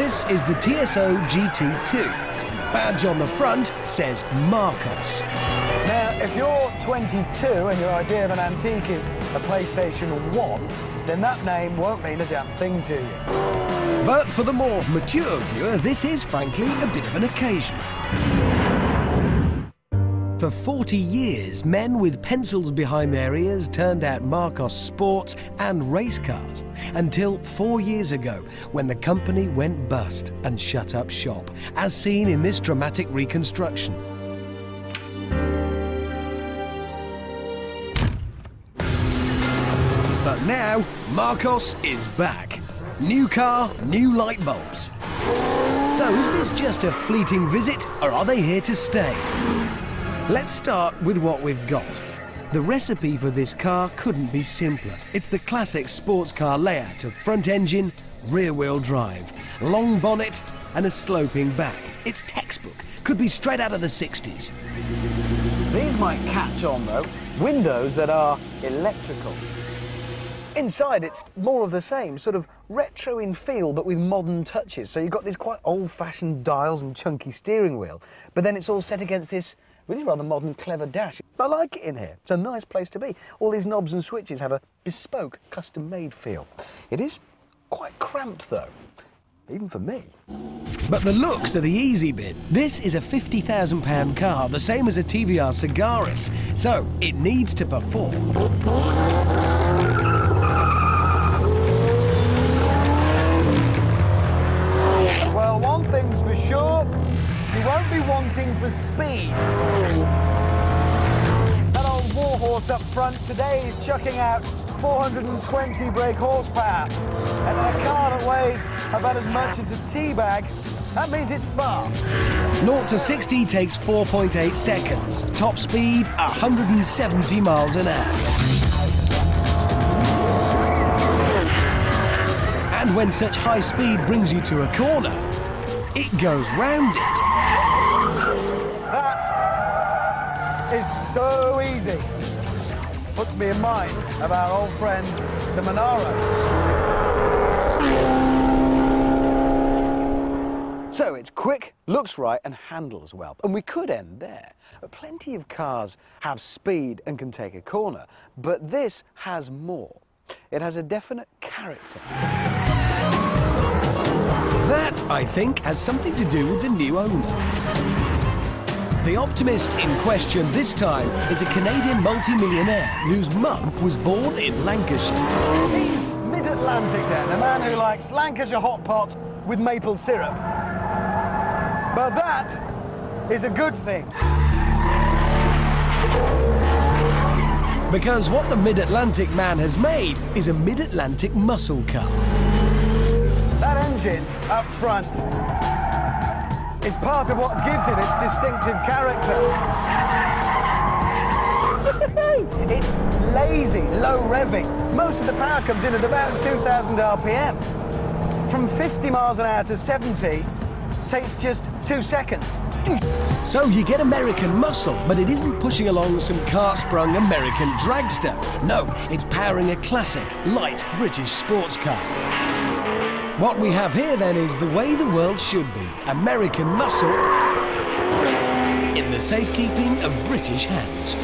This is the TSO GT2. Badge on the front says Marcos. Now, if you're 22 and your idea of an antique is a PlayStation 1, then that name won't mean a damn thing to you. But for the more mature viewer, this is frankly a bit of an occasion. For 40 years, men with pencils behind their ears turned out Marcos sports and race cars, until 4 years ago, when the company went bust and shut up shop, as seen in this dramatic reconstruction. But now, Marcos is back. New car, new light bulbs. So is this just a fleeting visit, or are they here to stay? Let's start with what we've got. The recipe for this car couldn't be simpler. It's the classic sports car layout of front engine, rear-wheel drive, long bonnet and a sloping back. It's textbook. Could be straight out of the 60s. These might catch on, though. Windows that are electrical. Inside, it's more of the same, sort of retro in feel, but with modern touches. So you've got these quite old-fashioned dials and chunky steering wheel, but then it's all set against this really rather modern, clever dash. I like it in here. It's a nice place to be. All these knobs and switches have a bespoke, custom-made feel. It is quite cramped, though, even for me. But the looks are the easy bit. This is a £50,000 car, the same as a TVR Cigaris, so it needs to perform. Well, one thing's for sure. You won't be wanting for speed. That old warhorse up front today is chucking out 420 brake horsepower. And in a car that weighs about as much as a tea bag, that means it's fast. 0 to 60 takes 4.8 seconds. Top speed, 170 miles an hour. And when such high speed brings you to a corner, it goes round it. That is so easy. Puts me in mind of our old friend, the Monaro. So it's quick, looks right, and handles well. And we could end there. Plenty of cars have speed and can take a corner, but this has more. It has a definite character. That, I think, has something to do with the new owner. The optimist in question this time is a Canadian multi-millionaire whose mum was born in Lancashire. He's mid-Atlantic then, a man who likes Lancashire hot pot with maple syrup. But that is a good thing. Because what the Mid-Atlantic man has made is a Mid-Atlantic muscle car. That engine up front is part of what gives it its distinctive character. It's lazy, low revving. Most of the power comes in at about 2,000 RPM. From 50 miles an hour to 70 takes just 2 seconds. So you get American muscle, but it isn't pushing along some car-sprung American dragster. No, it's powering a classic, light British sports car. What we have here, then, is the way the world should be. American muscle in the safekeeping of British hands.